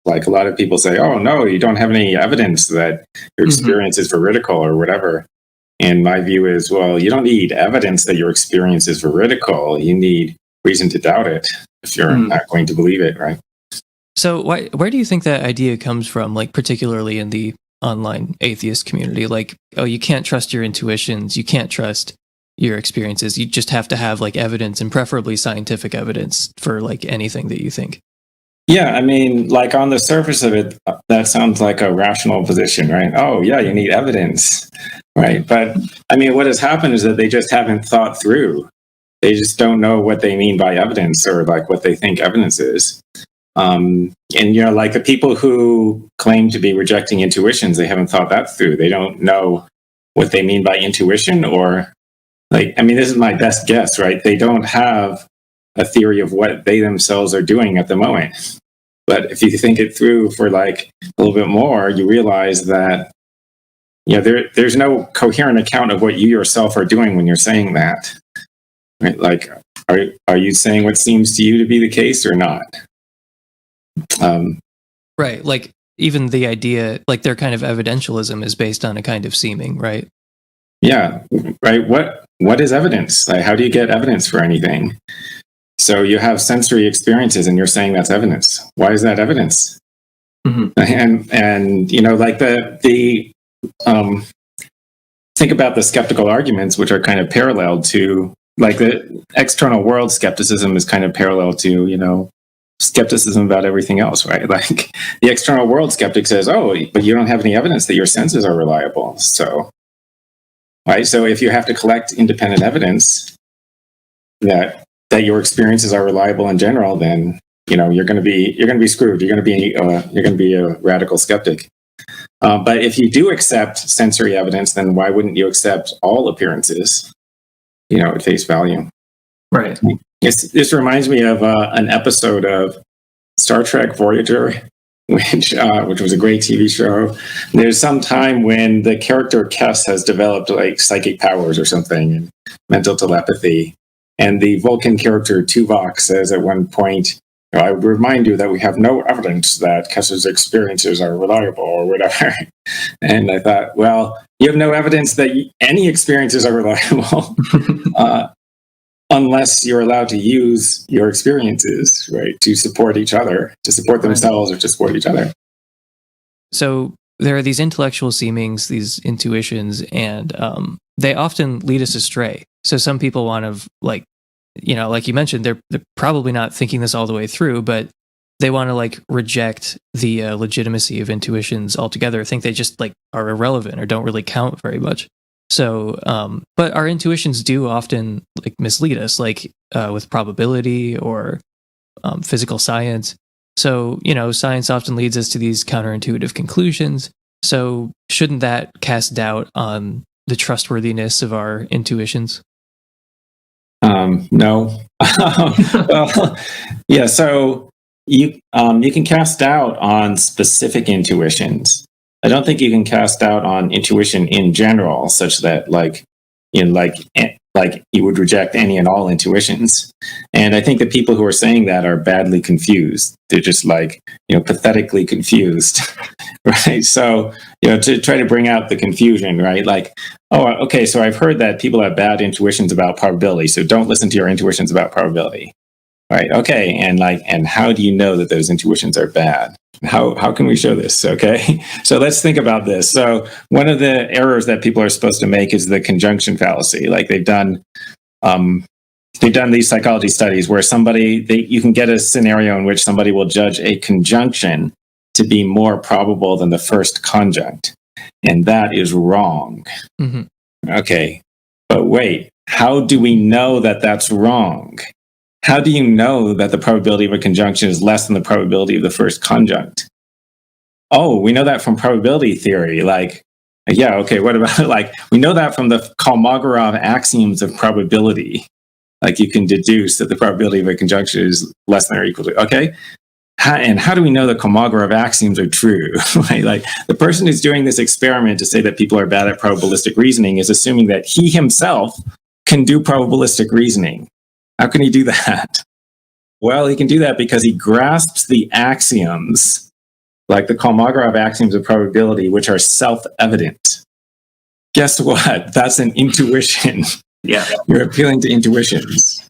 Like a lot of people say, oh, no, you don't have any evidence that your experience is veridical or whatever. And my view is, well, you don't need evidence that your experience is veridical. You need reason to doubt it if you're not going to believe it, right? So where do you think that idea comes from, like particularly in the online atheist community? Like, oh, you can't trust your intuitions, you can't trust your experiences, you just have to have like evidence, and preferably scientific evidence, for like anything that you think. Yeah, I mean, like on the surface of it, that sounds like a rational position, right? Oh, yeah, you need evidence, right? But I mean, what has happened is that they just haven't thought through. They just don't know what they mean by evidence, or like what they think evidence is. And, like the people who claim to be rejecting intuitions, they haven't thought that through. They don't know what they mean by intuition, or like, I mean, this is my best guess, right? They don't have a theory of what they themselves are doing at the moment. But if you think it through for like a little bit more, you realize that there's no coherent account of what you yourself are doing when you're saying that. Right? Like, are you saying what seems to you to be the case or not? Right. Like even the idea, like their kind of evidentialism is based on a kind of seeming, right? Yeah. Right. What is evidence? Like, how do you get evidence for anything? So you have sensory experiences and you're saying that's evidence. Why is that evidence? And like the think about the skeptical arguments, which are kind of parallel to, like, the external world skepticism is kind of parallel to, skepticism about everything else, right? Like the external world skeptic says, oh, but you don't have any evidence that your senses are reliable. So, right. So if you have to collect independent evidence that your experiences are reliable in general, then you're going to be screwed. You're going to be a radical skeptic. But if you do accept sensory evidence, then why wouldn't you accept all appearances, at face value? Right. This reminds me of an episode of Star Trek Voyager, which was a great TV show. There's some time when the character Kess has developed like psychic powers or something, and mental telepathy. And the Vulcan character Tuvok says at one point, I would remind you that we have no evidence that Kess's experiences are reliable or whatever. And I thought, well, you have no evidence that any experiences are reliable unless you're allowed to use your experiences, right, to support each other, to support themselves or to support each other. So there are these intellectual seemings, these intuitions, and they often lead us astray. So some people want to, like you mentioned, they're probably not thinking this all the way through, but they want to like reject the legitimacy of intuitions altogether, think they just like are irrelevant or don't really count very much. So, but our intuitions do often like mislead us, like with probability or physical science. So, science often leads us to these counterintuitive conclusions. So shouldn't that cast doubt on the trustworthiness of our intuitions? No. Well, yeah. So you can cast doubt on specific intuitions. I don't think you can cast doubt on intuition in general, such that like you would reject any and all intuitions. And I think the people who are saying that are badly confused. They're just pathetically confused, right? So, to try to bring out the confusion, right? Like, oh, okay, so I've heard that people have bad intuitions about probability, so don't listen to your intuitions about probability, right? Okay, and how do you know that those intuitions are bad? How can we show this? Okay, so let's think about this. So one of the errors that people are supposed to make is the conjunction fallacy. Like they've done these psychology studies where you can get a scenario in which somebody will judge a conjunction to be more probable than the first conjunct, and that is wrong. Mm-hmm. Okay, but wait, how do we know that that's wrong? How do you know that the probability of a conjunction is less than the probability of the first conjunct? Oh, we know that from probability theory. Like, yeah, okay, what about we know that from the Kolmogorov axioms of probability. Like you can deduce that the probability of a conjunction is less than or equal to, okay? How do we know the Kolmogorov axioms are true? Right? Like the person who's doing this experiment to say that people are bad at probabilistic reasoning is assuming that he himself can do probabilistic reasoning. How can he do that? Well, he can do that because he grasps the axioms like the Kolmogorov axioms of probability, which are self-evident. Guess what? That's an intuition. Yeah. You're appealing to intuitions.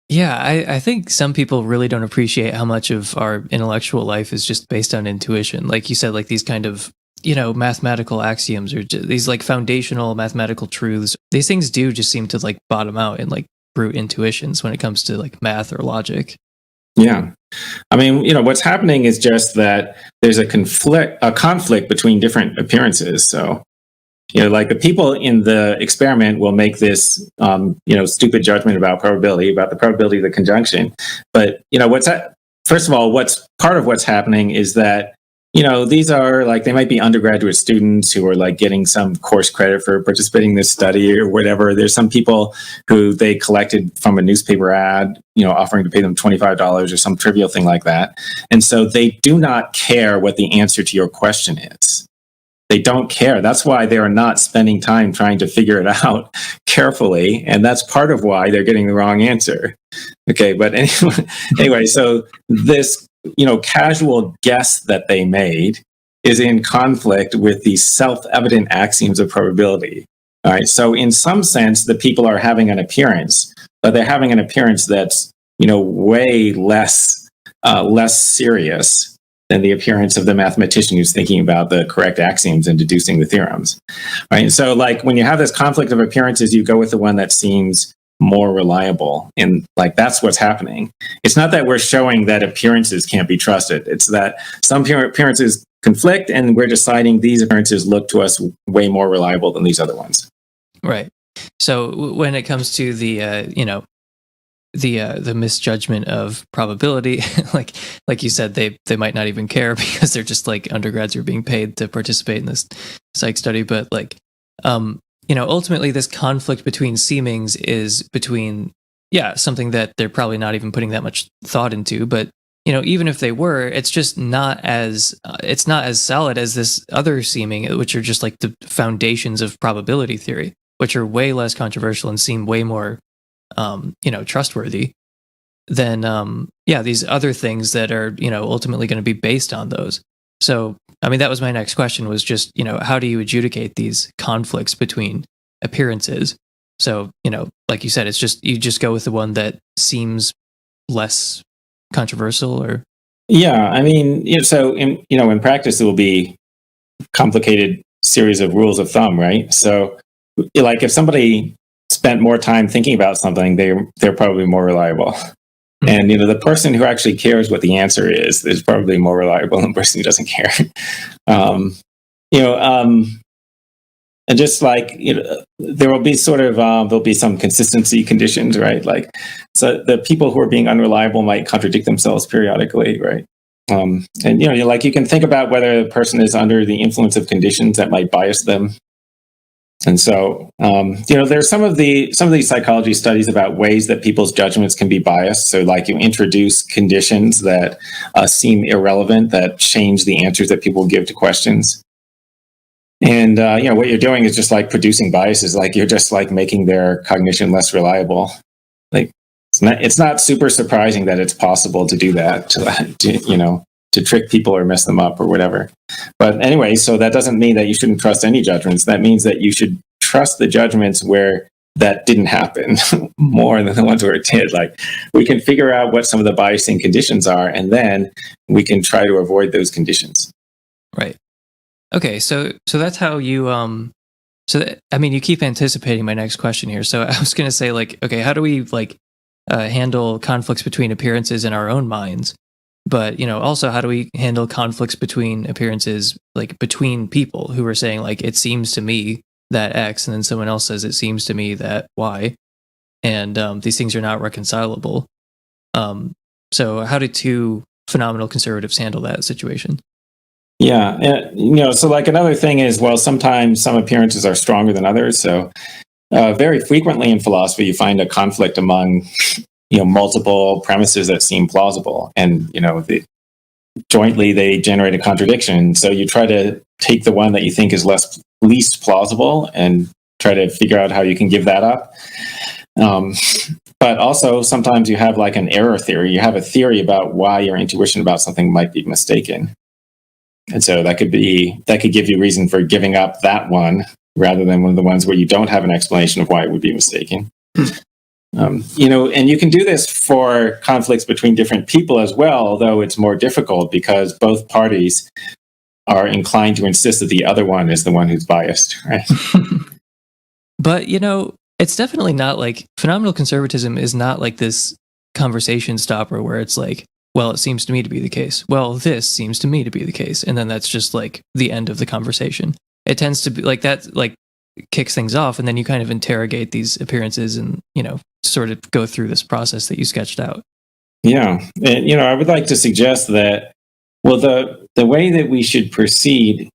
Yeah, I think some people really don't appreciate how much of our intellectual life is just based on intuition. Like you said, like these kind of, mathematical axioms or these like foundational mathematical truths. These things do just seem to like bottom out in like brute intuitions when it comes to like math or logic. Yeah. I mean, what's happening is just that there's a conflict between different appearances. So, like the people in the experiment will make this, stupid judgment about probability, about the probability of the conjunction. But, first of all, what's part of what's happening is that, these are like, they might be undergraduate students who are like getting some course credit for participating in this study or whatever. There's some people who they collected from a newspaper ad, offering to pay them $25 or some trivial thing like that. And so they do not care what the answer to your question is. They don't care. That's why they are not spending time trying to figure it out carefully. And that's part of why they're getting the wrong answer. Okay, but anyway, so this, casual guess that they made is in conflict with the self-evident axioms of probability. All right, so in some sense, the people are having an appearance, but they're having an appearance that's, way less serious than the appearance of the mathematician who's thinking about the correct axioms and deducing the theorems, right? So like when you have this conflict of appearances, you go with the one that seems more reliable. And like, that's what's happening. It's not that we're showing that appearances can't be trusted. It's that some appearances conflict and we're deciding these appearances look to us way more reliable than these other ones. Right. So when it comes to the misjudgment of probability, like you said, they might not even care because they're just like undergrads who are being paid to participate in this psych study. But like, ultimately this conflict between seemings is between, something that they're probably not even putting that much thought into. But, even if they were, it's just not as solid as this other seeming, which are just like the foundations of probability theory, which are way less controversial and seem way more trustworthy than these other things that are ultimately going to be based on those. So I mean, that was my next question, was just how do you adjudicate these conflicts between appearances? So like you said, it's just you just go with the one that seems less controversial. Or I mean, so in practice it will be complicated series of rules of thumb, right? So like if somebody spent more time thinking about something, they're probably more reliable. And the person who actually cares what the answer is probably more reliable than the person who doesn't care. And just like there will be there'll be some consistency conditions, right? Like, so the people who are being unreliable might contradict themselves periodically, right? And like you can think about whether the person is under the influence of conditions that might bias them. And so, there's some of these psychology studies about ways that people's judgments can be biased. So like you introduce conditions that seem irrelevant, that change the answers that people give to questions. And, what you're doing is just like producing biases, like you're just like making their cognition less reliable. Like it's not super surprising that it's possible to do that, to trick people or mess them up or whatever. But anyway, so that doesn't mean that you shouldn't trust any judgments. That means that you should trust the judgments where that didn't happen more than the ones where it did. Like we can figure out what some of the biasing conditions are, and then we can try to avoid those conditions. Right. Okay. So that's how you, you keep anticipating my next question here. So I was going to say like, okay, how do we like handle conflicts between appearances in our own minds? But, also how do we handle conflicts between appearances, like between people who are saying like, it seems to me that X, and then someone else says it seems to me that Y, and these things are not reconcilable. So how do two phenomenal conservatives handle that situation? Yeah. So like another thing is, well, sometimes some appearances are stronger than others. So very frequently in philosophy, you find a conflict among multiple premises that seem plausible, and jointly they generate a contradiction. So you try to take the one that you think is least plausible and try to figure out how you can give that up. But also sometimes you have like an error theory. You have a theory about why your intuition about something might be mistaken. And so that could give you reason for giving up that one rather than one of the ones where you don't have an explanation of why it would be mistaken. And you can do this for conflicts between different people as well, although it's more difficult because both parties are inclined to insist that the other one is the one who's biased, right? But, it's definitely not like phenomenal conservatism is not like this conversation stopper where it's like, well, it seems to me to be the case. Well, this seems to me to be the case. And then that's just like the end of the conversation. It tends to be like that, like kicks things off. And then you kind of interrogate these appearances and, sort of go through this process that you sketched out. Yeah. And, I would like to suggest that, well, the way that we should proceed,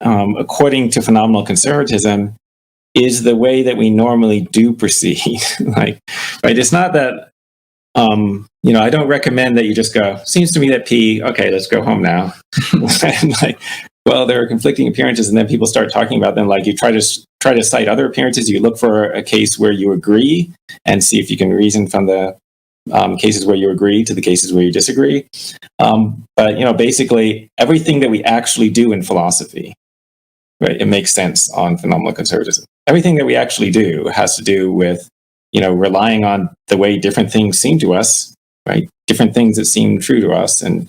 according to phenomenal conservatism, is the way that we normally do proceed. Right? It's not that, I don't recommend that you just go, seems to me that P, okay, let's go home now. Well, there are conflicting appearances, and then people start talking about them. Like you try to cite other appearances. You look for a case where you agree and see if you can reason from the cases where you agree to the cases where you disagree. But basically everything that we actually do in philosophy, right, it makes sense on phenomenal conservatism. Everything that we actually do has to do with relying on the way different things seem to us, right? Different things that seem true to us, and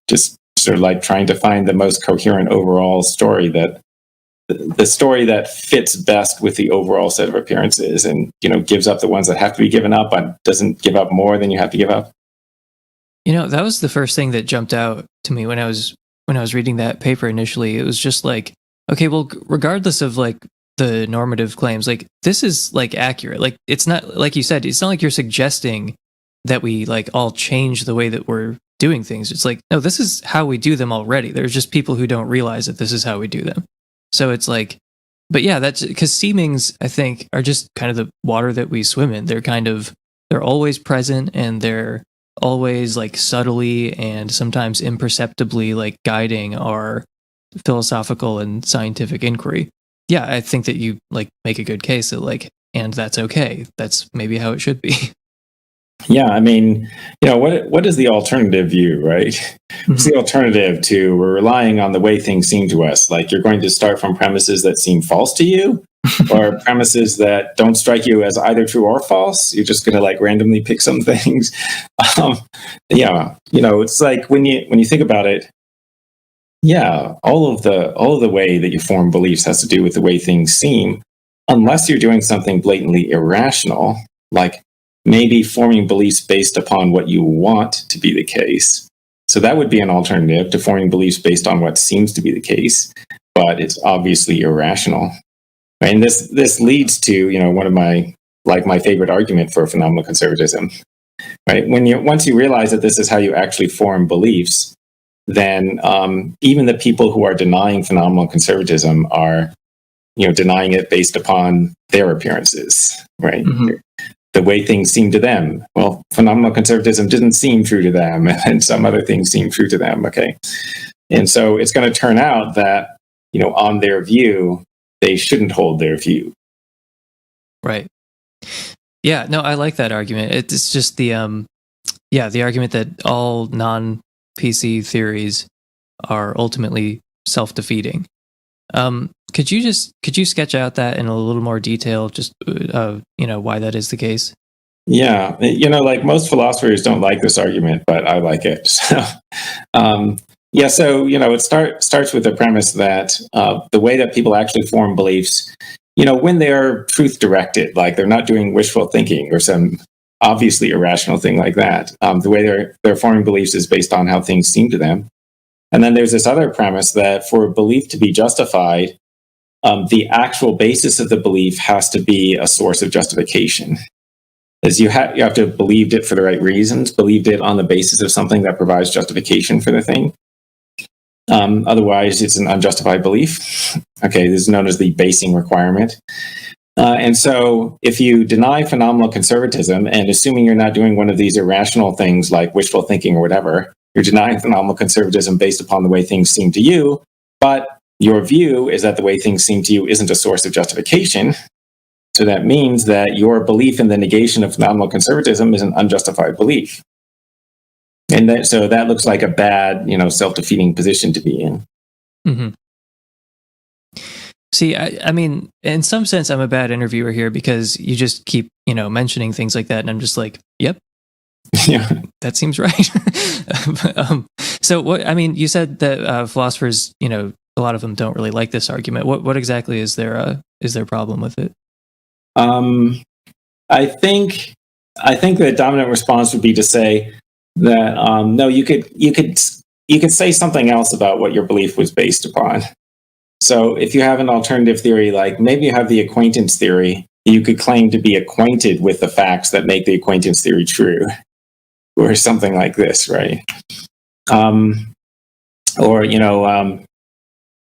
just sort of like trying to find the most coherent overall story the story that fits best with the overall set of appearances, and gives up the ones that have to be given up, but doesn't give up more than you have to give up. That was the first thing that jumped out to me when I was reading that paper initially. It was just like, okay, well, regardless of like the normative claims, like this is like accurate. Like it's not, like you said, it's not like you're suggesting that we like all change the way that we're doing things. It's like, no, this is how we do them already. There's just people who don't realize that this is how we do them. So it's like, but yeah, that's because seemings, I think, are just kind of the water that we swim in. They're always present, and they're always like subtly and sometimes imperceptibly like guiding our philosophical and scientific inquiry. Yeah, I think that you like make a good case that like, and that's okay. That's maybe how it should be. Yeah, I mean, what is the alternative view, right? What's the alternative to we're relying on the way things seem to us? Like you're going to start from premises that seem false to you, or premises that don't strike you as either true or false. You're just going to like randomly pick some things. It's like when you think about it. Yeah, all of the way that you form beliefs has to do with the way things seem, unless you're doing something blatantly irrational, like maybe forming beliefs based upon what you want to be the case. So that would be an alternative to forming beliefs based on what seems to be the case, but it's obviously irrational. And this leads to, one of my favorite argument for phenomenal conservatism, right? Once you realize that this is how you actually form beliefs, then even the people who are denying phenomenal conservatism are, denying it based upon their appearances, right? Mm-hmm. The way things seem to them. Well, phenomenal conservatism didn't seem true to them, and some other things seem true to them, okay? And so it's going to turn out that, on their view, they shouldn't hold their view. Right. Yeah, no, I like that argument. It's just the argument that all non-PC theories are ultimately self-defeating. Could you sketch out that in a little more detail, just why that is the case? Yeah, like most philosophers don't like this argument, but I like it. So, it starts with the premise that the way that people actually form beliefs, when they're truth directed, like they're not doing wishful thinking or some obviously irrational thing like that. The way they're forming beliefs is based on how things seem to them. And then there's this other premise that for a belief to be justified, the actual basis of the belief has to be a source of justification. As you have to have believed it for the right reasons, believed it on the basis of something that provides justification for the thing. Otherwise, it's an unjustified belief. Okay, this is known as the basing requirement. And so if you deny phenomenal conservatism, and assuming you're not doing one of these irrational things like wishful thinking or whatever, you're denying phenomenal conservatism based upon the way things seem to you, but your view is that the way things seem to you isn't a source of justification. So that means that your belief in the negation of phenomenal conservatism is an unjustified belief. And so that looks like a bad, self-defeating position to be in. Mm-hmm. See, I mean, in some sense, I'm a bad interviewer here because you just keep, mentioning things like that, and I'm just like, yep, Yeah. that seems right. So, what? I mean, you said that philosophers, a lot of them don't really like this argument. What exactly is their problem with it? I think the dominant response would be to say that no, you could say something else about what your belief was based upon. So if you have an alternative theory, like maybe you have the acquaintance theory, you could claim to be acquainted with the facts that make the acquaintance theory true, or something like this, right? Or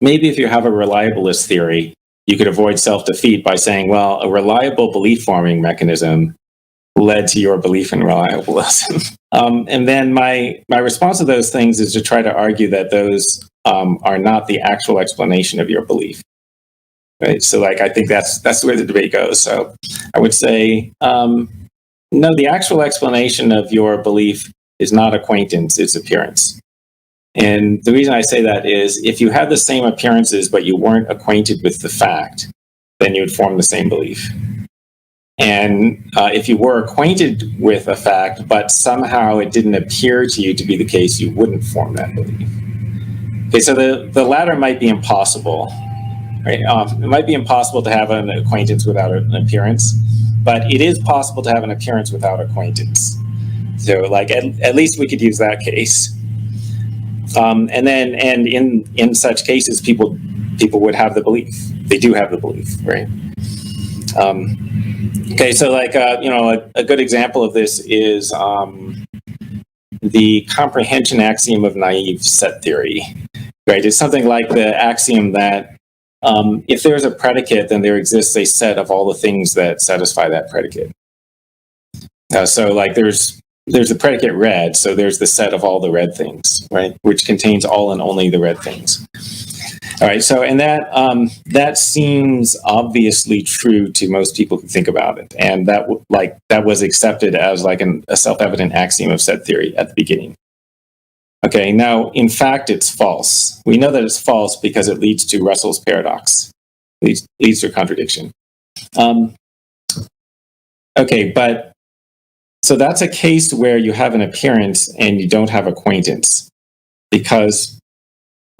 maybe if you have a reliabilist theory, you could avoid self-defeat by saying, well, a reliable belief-forming mechanism led to your belief in reliabilism. And then my response to those things is to try to argue that those are not the actual explanation of your belief. Right? So, I think that's where the debate goes. So I would say, no, the actual explanation of your belief is not acquaintance, it's appearance. And the reason I say that is if you had the same appearances, but you weren't acquainted with the fact, then you would form the same belief. And if you were acquainted with a fact, but somehow it didn't appear to you to be the case, you wouldn't form that belief. Okay, so the latter might be impossible. Right? It might be impossible to have an acquaintance without an appearance, but it is possible to have an appearance without acquaintance. So, at least we could use that case. And in such cases, people would have the belief. They do have the belief, right? Okay, so a good example of this is the comprehension axiom of naive set theory. Right, it's something like the axiom that if there's a predicate, then there exists a set of all the things that satisfy that predicate. So there's the predicate red, so there's the set of all the red things, right, which contains all and only the red things. All right, so and that seems obviously true to most people who think about it, and that was accepted as a self-evident axiom of set theory at the beginning. Okay, now in fact it's false. We know that it's false because it leads to Russell's paradox, leads to a contradiction. Okay, but so that's a case where you have an appearance and you don't have acquaintance, because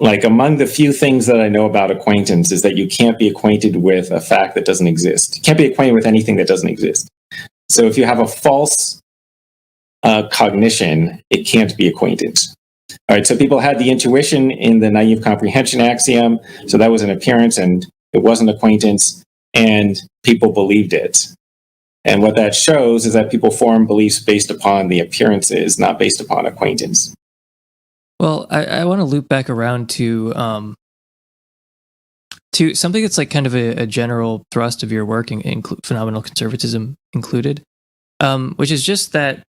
among the few things that I know about acquaintance is that you can't be acquainted with a fact that doesn't exist. You can't be acquainted with anything that doesn't exist. So if you have a false cognition, it can't be acquaintance. All right, so people had the intuition in the naive comprehension axiom, so that was an appearance and it wasn't acquaintance, and people believed it. And what that shows is that people form beliefs based upon the appearances, not based upon acquaintance. Well, I want to loop back around to something that's kind of a general thrust of your work, phenomenal conservatism included, which is just that,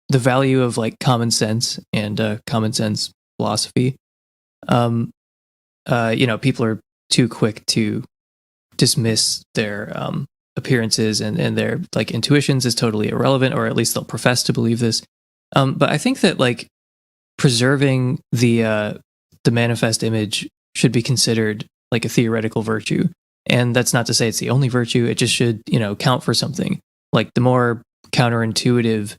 the value of common sense and common sense philosophy. People are too quick to dismiss their appearances and their intuitions as totally irrelevant, or at least they'll profess to believe this. But I think that preserving the manifest image should be considered a theoretical virtue, and that's not to say it's the only virtue. It just should count for something. The more counterintuitive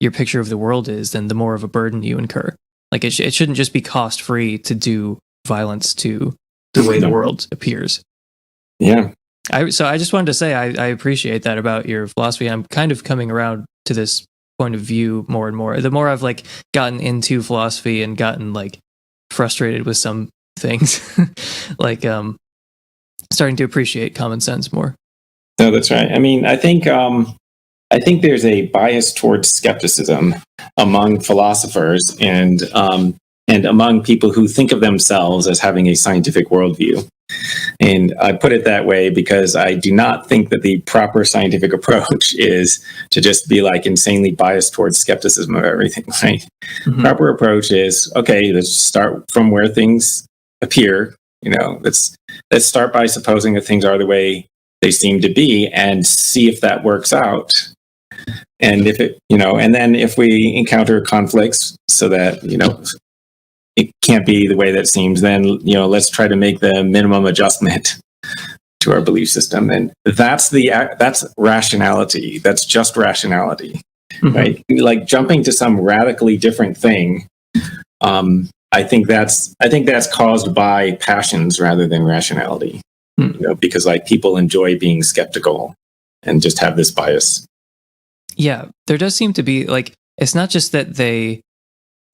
your picture of the world is, then the more of a burden you incur. It shouldn't just be cost free to do violence to the way the world appears. Yeah. So I just wanted to say I appreciate that about your philosophy. I'm kind of coming around to this point of view more and more. The more I've gotten into philosophy and gotten frustrated with some things, starting to appreciate common sense more. No, that's right. I mean, I think there's a bias towards skepticism among philosophers and among people who think of themselves as having a scientific worldview. And I put it that way because I do not think that the proper scientific approach is to just be insanely biased towards skepticism of everything, right? Mm-hmm. Proper approach is, okay, let's start from where things appear. Let's start by supposing that things are the way they seem to be and see if that works out. And if it, and then if we encounter conflicts so that, it can't be the way that seems, then, let's try to make the minimum adjustment to our belief system. And that's rationality. That's just rationality, right? Like jumping to some radically different thing. I think that's caused by passions rather than rationality, because like people enjoy being skeptical and just have this bias. Yeah, there does seem to be like, it's not just that they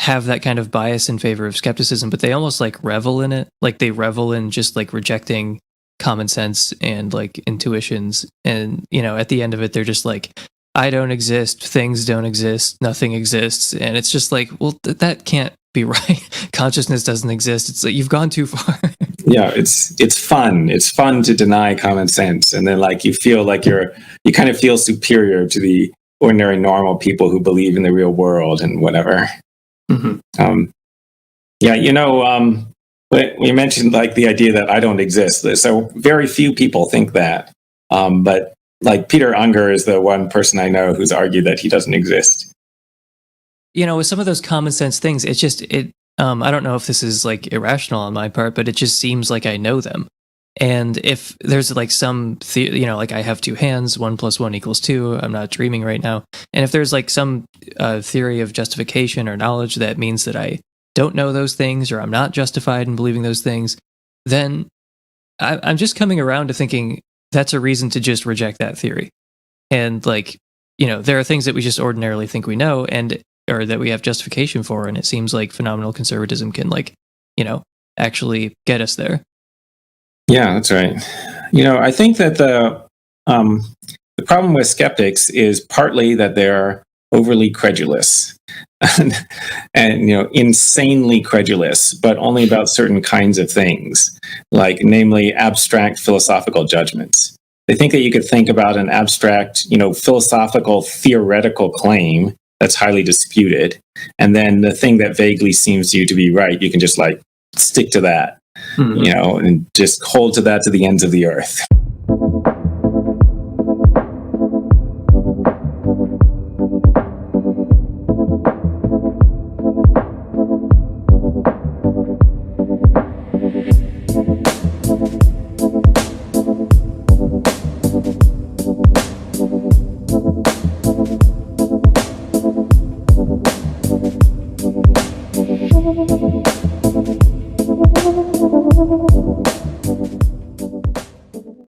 have that kind of bias in favor of skepticism, but they almost like revel in it. Like they revel in just like rejecting common sense and like intuitions. And, at the end of it, they're just like, I don't exist, things don't exist, nothing exists. And it's just like, well, that can't be right. Consciousness doesn't exist. It's like, you've gone too far. Yeah, it's fun. It's fun to deny common sense. And then like you feel like you kind of feel superior to the ordinary normal people who believe in the real world and whatever. We mentioned like the idea that I don't exist. So very few people think that. But like Peter Unger is the one person I know who's argued that he doesn't exist. With some of those common sense things, it's just, I don't know if this is like irrational on my part, but it just seems like I know them. And if there's like some, like I have two hands, 1 + 1 = 2, I'm not dreaming right now. And if there's like some theory of justification or knowledge that means that I don't know those things or I'm not justified in believing those things, then I'm just coming around to thinking that's a reason to just reject that theory. And like, there are things that we just ordinarily think we know or that we have justification for. And it seems like phenomenal conservatism can like, actually get us there. Yeah, that's right. I think that the problem with skeptics is partly that they're overly credulous and insanely credulous, but only about certain kinds of things, like namely abstract philosophical judgments. They think that you could think about an abstract, philosophical theoretical claim that's highly disputed, and then the thing that vaguely seems to you to be right, you can just like stick to that. And just hold to that to the ends of the earth.